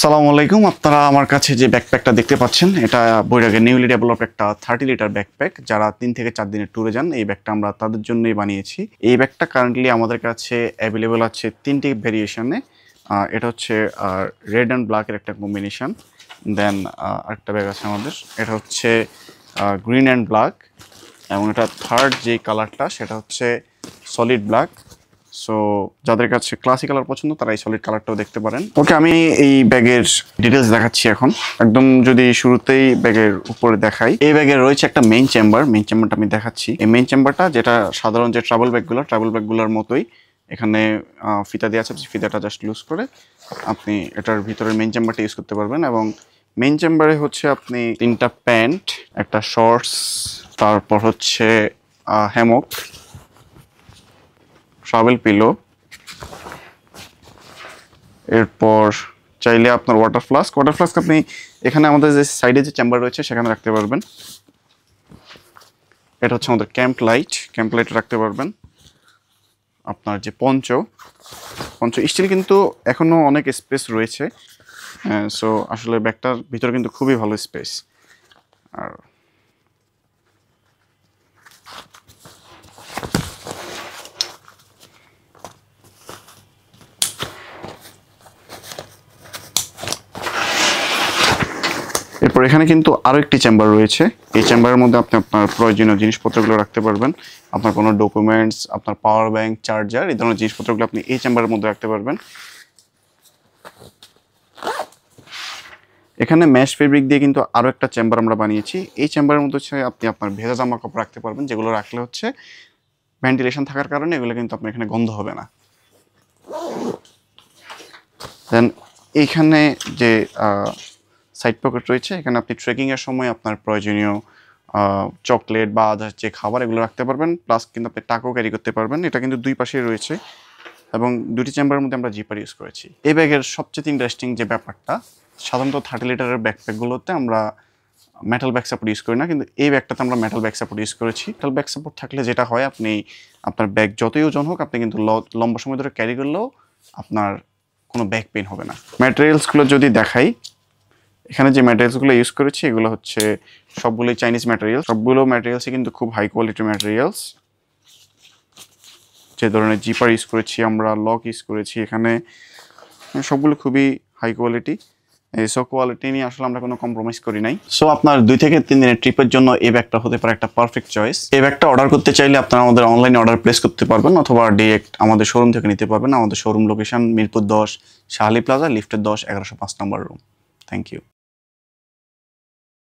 সালামু আলাইকুম। আপনারা আমার কাছে যে ব্যাকপ্যাকটা দেখতে পাচ্ছেন এটা বৈরাগের নিউলি ডেভেলপ একটা 30 লিটার ব্যাকপ্যাক। যারা 3 থেকে 4 দিনের ট্যুরে যান এই ব্যাগটা আমরা তাদের জন্যই বানিয়েছি। এই ব্যাগটা কারেন্টলি আমাদের কাছে অ্যাভেলেবল আছে 3টি ভেরিয়েশনে। এটা হচ্ছে রেড অ্যান্ড ব্ল্যাকের একটা কম্বিনেশন। দেন আরেকটা ব্যাগ আছে আমাদের, এটা হচ্ছে গ্রিন অ্যান্ড ব্ল্যাক, এবং এটা থার্ড যে কালারটা সেটা হচ্ছে সলিড ব্ল্যাক। সো যাদের কাছে ক্লাসিক কালার পছন্দ তারা এই সলিড কালারটাও দেখতে পারেন। ওকে, আমি এই ব্যাগের ডিটেলস দেখাচ্ছি এখন। একদম যদি শুরুতেই ব্যাগের উপরে দেখাই, এই ব্যাগের রয়েছে একটা মেইন চেম্বারটা আমি দেখাচ্ছি। এই মেইন চেম্বারটা যেটা সাধারণ যে ট্রাভেল ব্যাগগুলোর মতোই, এখানে ফিতা দেওয়া আছে, ফিতাটা জাস্ট লুজ করে আপনি এটার ভিতরের মেইন চেম্বারটা ইউজ করতে পারবেন। এবং মেইন চেম্বারে হচ্ছে আপনি 3টা প্যান্ট, একটা শর্টস, তারপর হচ্ছে হ্যামক, ট্রাভেল পিলো, এরপর চাইলে আপনার ওয়াটার ফ্লাস্ক আপনি এখানে আমাদের যে সাইডে যে চেম্বার রয়েছে সেখানে রাখতে পারবেন। এটা হচ্ছে আমাদের ক্যাম্প লাইট রাখতে পারবেন। আপনার যে পঞ্চ স্টিল কিন্তু এখনো অনেক স্পেস রয়েছে। সো আসলে ব্যাগটার ভিতরে কিন্তু খুবই ভালো স্পেস। আর এরপর এখানে কিন্তু আরও একটি চেম্বার রয়েছে। এই চেম্বারের মধ্যে আপনি আপনার প্রয়োজনীয় জিনিসপত্রগুলো রাখতে পারবেন। আপনার কোনো ডকুমেন্টস, আপনার পাওয়ার ব্যাংক, চার্জার, এই ধরনের জিনিসপত্রগুলো আপনি এই চেম্বারের মধ্যে রাখতে পারবেন। এখানে ম্যাশ ফেব্রিক দিয়ে কিন্তু আরও একটা চেম্বার আমরা বানিয়েছি। এই চেম্বারের মধ্যে হচ্ছে আপনি আপনার ভেজা জামা কাপড় রাখতে পারবেন, যেগুলো রাখলে হচ্ছে ভেন্টিলেশন থাকার কারণে এগুলো কিন্তু আপনার এখানে গন্ধ হবে না। দেন এইখানে যে সাইড পকেট রয়েছে, এখানে আপনি ট্রেকিংয়ের সময় আপনার প্রয়োজনীয় চকলেট বা আদার যে খাবার এগুলো রাখতে পারবেন। প্লাস কিন্তু আপনি টাকাও ক্যারি করতে পারবেন। এটা কিন্তু দুই পাশেই রয়েছে এবং দুটি চেম্বারের মধ্যে আমরা জিপার ইউজ করেছি। এই ব্যাগের সবচেয়ে ইন্টারেস্টিং যে ব্যাপারটা, সাধারণত 30 লিটারের ব্যাকপ্যাকগুলোতে আমরা মেটাল ব্যাক সাপোর্ট ইউজ করি না, কিন্তু এই ব্যাগটাতে আমরা মেটাল ব্যাক সাপোর্ট ইউজ করেছি। মেটাল ব্যাক সাপোর্ট থাকলে যেটা হয়, আপনি আপনার ব্যাগ যতই ওজন হোক আপনি কিন্তু লম্বা সময় ধরে ক্যারি করলেও আপনার কোনো ব্যাক পেইন হবে না। ম্যাটেরিয়ালসগুলো যদি দেখাই, এখানে যে ম্যাটেরিয়ালসগুলো ইউজ করেছি এগুলো হচ্ছে সবগুলোই চাইনিজ ম্যাটেরিয়াল। সবগুলো ম্যাটেরিয়ালসই কিন্তু খুব হাই কোয়ালিটির ম্যাটেরিয়ালস। যে ধরনের জিপার ইউজ করেছি আমরা, লক ইউজ করেছি, এখানে সবগুলো খুবই হাই কোয়ালিটি। সো কোয়ালিটি নিয়ে আসলে আমরা কোনো কম্প্রোমাইজ করি নাই। সো আপনার 2 থেকে 3 দিনের ট্রিপের জন্য এই ব্যাগটা হতে পারে একটা পারফেক্ট চয়েস। এই ব্যাগটা অর্ডার করতে চাইলে আপনারা আমাদের অনলাইনে অর্ডার প্লেস করতে পারবেন, অথবা ডিরেক্ট আমাদের শোরুম থেকে নিতে পারবেন। আমাদের showroom location Mirpur 10, Shah Ali plaza, লিফটের 10, 1105 নম্বর রুম। Thank you.